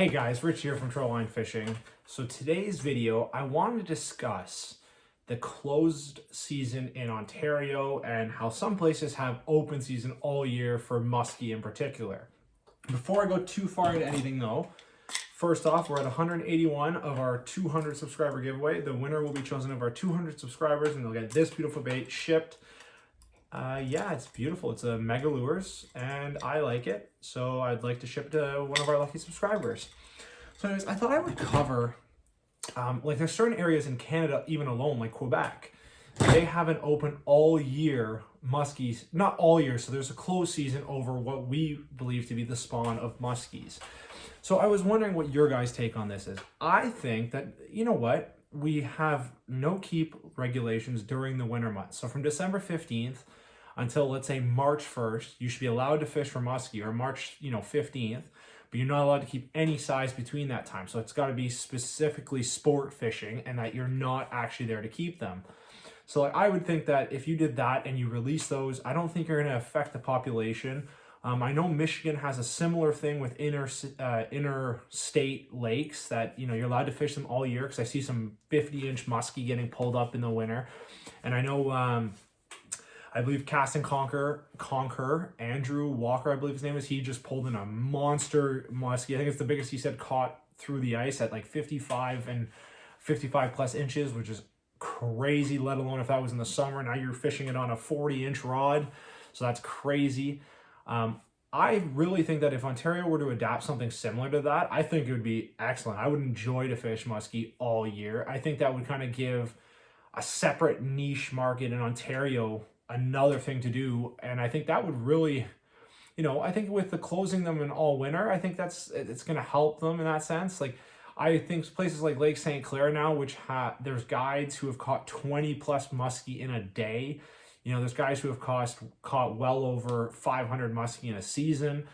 Hey guys, Rich here from Trollline Fishing. So today's video, I wanted to discuss the closed season in Ontario and how some places have open season all year for muskie in particular. Before I go too far into anything though, first off, we're at 181 of our 200 subscriber giveaway. The winner will be chosen of our 200 subscribers and they'll get this beautiful bait shipped. Yeah, it's beautiful. It's a Mega Lures and I like it. So I'd like to ship to one of our lucky subscribers. So anyways, I thought I would cover, like there's certain areas in Canada, even alone, like Quebec, they have an open all year muskies, not all year. So there's a closed season over what we believe to be the spawn of muskies. So I was wondering what your guys' take on this is. I think that, you know what? We have no keep regulations during the winter months. So from December 15th until let's say March 1st, you should be allowed to fish for muskie, or March, 15th, but you're not allowed to keep any size between that time. So it's got to be specifically sport fishing and that you're not actually there to keep them. So I would think that if you did that and you release those, I don't think you're going to affect the population. I know Michigan has a similar thing with interstate lakes that, you're allowed to fish them all year, because I see some 50-inch muskie getting pulled up in the winter. And I know, I believe Cast and Conquer, Andrew Walker, I believe his name is, he just pulled in a monster muskie. I think it's the biggest he said caught through the ice at like 55 plus inches, which is crazy, let alone if that was in the summer. Now you're fishing it on a 40-inch rod. So that's crazy. I really think that if Ontario were to adapt something similar to that, I think it would be excellent. I would enjoy to fish muskie all year. I think that would kind of give a separate niche market in Ontario another thing to do. And I think that would really, I think with the closing them in all winter, I think it's going to help them in that sense. Like, I think places like Lake St Clair now, which there's guides who have caught 20 plus muskie in a day. There's guys who have caught well over 500 muskie in a season.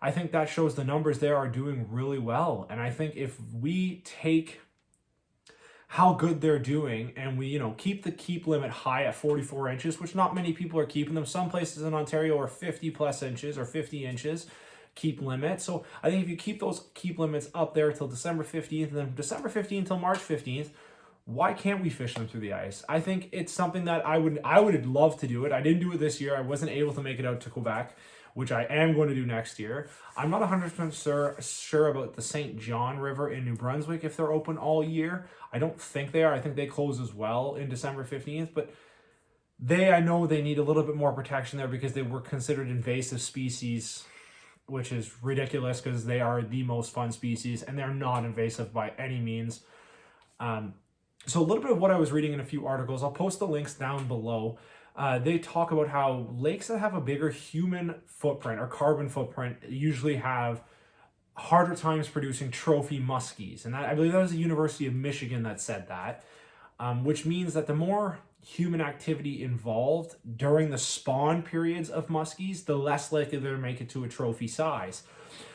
I think that shows the numbers there are doing really well. And I think if we take how good they're doing and we, keep the keep limit high at 44 inches, which not many people are keeping them. Some places in Ontario are 50 plus inches or 50 inches keep limit. So I think if you keep those keep limits up there till December 15th, and then December 15th till March 15th, why can't we fish them through the ice? I think it's something that I would love to do it. I didn't do it this year. I wasn't able to make it out to Quebec, which I am going to do next year. I'm not 100% sure about the St. John River in New Brunswick, if they're open all year. I don't think they are. I think they close as well in December 15th, but I know they need a little bit more protection there because they were considered invasive species, which is ridiculous because they are the most fun species and they're not invasive by any means. So a little bit of what I was reading in a few articles, I'll post the links down below. They talk about how lakes that have a bigger human footprint or carbon footprint usually have harder times producing trophy muskies. And I believe that was the University of Michigan that said that, which means that the more human activity involved during the spawn periods of muskies, the less likely they're to make it to a trophy size.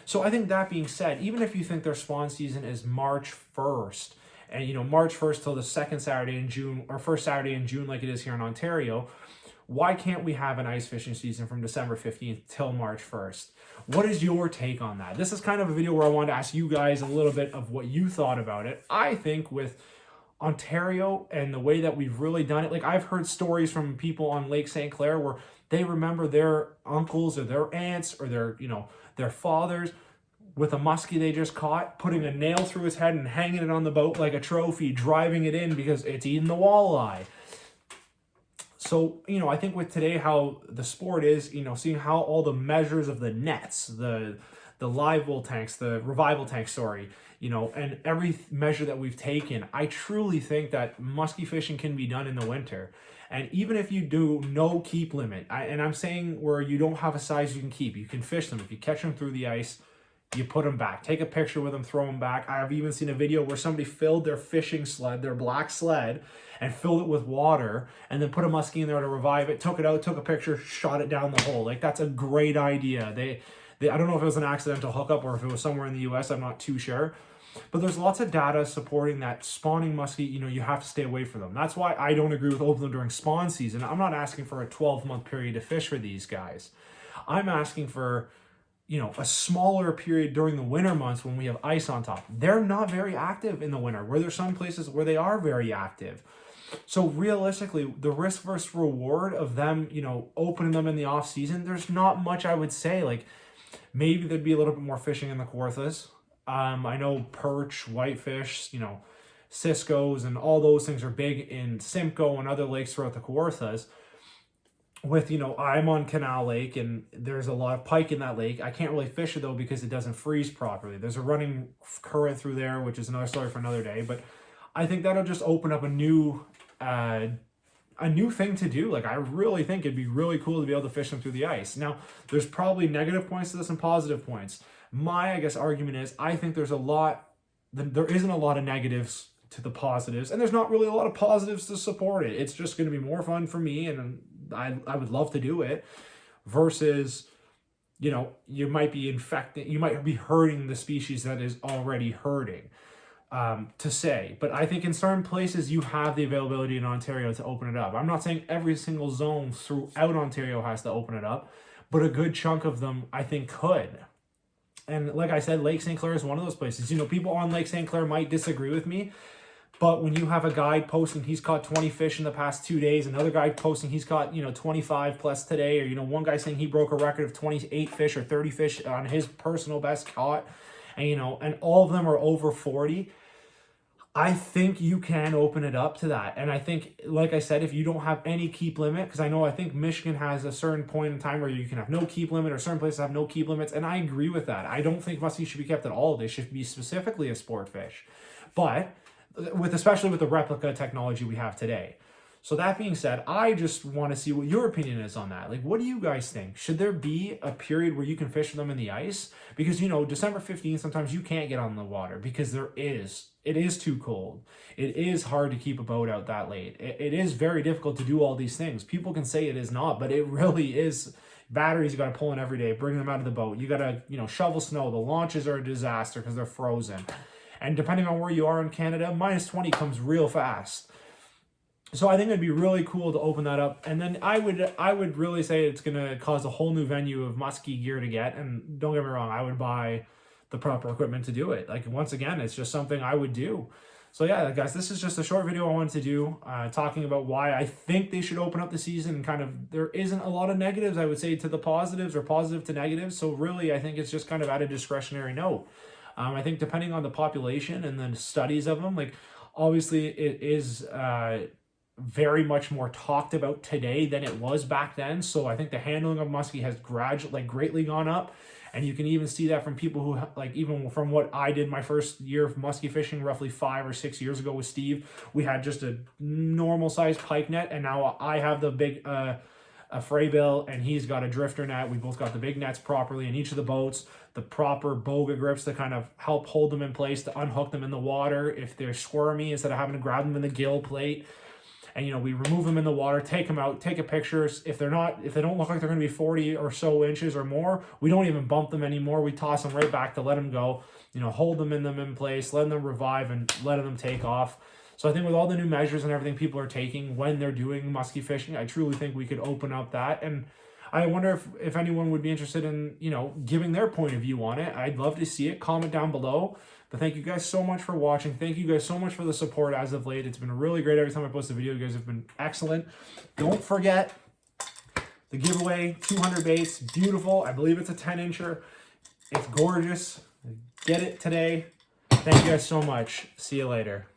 So I think that being said, even if you think their spawn season is March 1st, and March 1st till the second Saturday in June, or first Saturday in June like it is here in Ontario, why can't we have an ice fishing season from December 15th till March 1st? What is your take on that? This is kind of a video where I wanted to ask you guys a little bit of what you thought about it. I think with Ontario and the way that we've really done it, like I've heard stories from people on Lake St. Clair where they remember their uncles or their aunts or their fathers with a muskie they just caught, putting a nail through his head and hanging it on the boat like a trophy, driving it in because it's eating the walleye. So, I think with today, how the sport is, seeing how all the measures of the nets, the live well tanks, the revival tanks, and every measure that we've taken, I truly think that muskie fishing can be done in the winter. And even if you do no keep limit, and I'm saying where you don't have a size you can keep, you can fish them. If you catch them through the ice, you put them back. Take a picture with them, throw them back. I've even seen a video where somebody filled their fishing sled, their black sled, and filled it with water, and then put a muskie in there to revive it, took it out, took a picture, shot it down the hole. Like, that's a great idea. I don't know if it was an accidental hookup or if it was somewhere in the US, I'm not too sure. But there's lots of data supporting that spawning muskie, you have to stay away from them. That's why I don't agree with opening them during spawn season. I'm not asking for a 12-month period to fish for these guys. I'm asking for you know, a smaller period during the winter months when we have ice on top. They're not very active in the winter, where there's some places where they are very active. So realistically, the risk versus reward of them, you know, opening them in the off season, there's not much I would say. Like, maybe there'd be a little bit more fishing in the Kawarthas. I know perch, whitefish, you know, Cisco's and all those things are big in Simcoe and other lakes throughout the Kawarthas. With, you know, I'm on Canal Lake and there's a lot of pike in that lake. I can't really fish it though because it doesn't freeze properly. There's a running current through there, which is another story for another day. But I think that'll just open up a new thing to do. Like, I really think it'd be really cool to be able to fish them through the ice. Now, there's probably negative points to this and positive points. My, I guess, argument is I think there isn't a lot of negatives to the positives, and there's not really a lot of positives to support it. It's just going to be more fun for me, and I would love to do it, versus, you know, you might be hurting the species that is already hurting. To say, but I think in certain places you have the availability in Ontario to open it up. I'm not saying every single zone throughout Ontario has to open it up, but a good chunk of them I think could. And like I said, Lake St. Clair is one of those places. You know, people on Lake St. Clair might disagree with me, but when you have a guy posting he's caught 20 fish in the past 2 days, another guy posting he's caught, you know, 25 plus today, or, you know, one guy saying he broke a record of 28 fish or 30 fish on his personal best caught, and, you know, and all of them are over 40, I think you can open it up to that. And I think, like I said, if you don't have any keep limit, because I think Michigan has a certain point in time where you can have no keep limit, or certain places have no keep limits, and I agree with that. I don't think muskie should be kept at all. They should be specifically a sport fish, but especially with the replica technology we have today. So that being said, I just want to see what your opinion is on that. Like, what do you guys think? Should there be a period where you can fish them in the ice? Because, you know, December 15th, sometimes you can't get on the water because it is too cold. It is hard to keep a boat out that late. It is very difficult to do all these things. People can say it is not, but it really is. Batteries you got to pull in every day, bring them out of the boat. You got to, you know, shovel snow. The launches are a disaster because they're frozen. And depending on where you are in Canada, minus 20 comes real fast. So I think it'd be really cool to open that up. And then I would really say it's going to cause a whole new venue of muskie gear to get. And don't get me wrong, I would buy the proper equipment to do it. Like, once again, it's just something I would do. So yeah, guys, this is just a short video I wanted to do, talking about why I think they should open up the season, and kind of, there isn't a lot of negatives, I would say, to the positives, or positive to negatives. So really, I think it's just kind of at a discretionary note. I think depending on the population and then studies of them, like, obviously it is very much more talked about today than it was back then. So I think the handling of muskie has greatly gone up. And you can even see that from people who, like, even from what I did my first year of muskie fishing roughly 5 or 6 years ago with Steve, we had just a normal sized pike net, and now I have the big a fray bill, and he's got a drifter net. We both got the big nets properly in each of the boats, the proper boga grips to kind of help hold them in place, to unhook them in the water if they're squirmy, instead of having to grab them in the gill plate. And, you know, we remove them in the water, take them out, take a picture. If they don't look like they're going to be 40 or so inches or more, we don't even bump them anymore. We toss them right back to let them go, you know, hold them in place, letting them revive and letting them take off. So I think with all the new measures and everything people are taking when they're doing muskie fishing, I truly think we could open up that. And I wonder if anyone would be interested in, you know, giving their point of view on it. I'd love to see it. Comment down below. But thank you guys so much for watching. Thank you guys so much for the support as of late. It's been really great every time I post a video. You guys have been excellent. Don't forget the giveaway, 200 baits. Beautiful. I believe it's a 10-incher. It's gorgeous. Get it today. Thank you guys so much. See you later.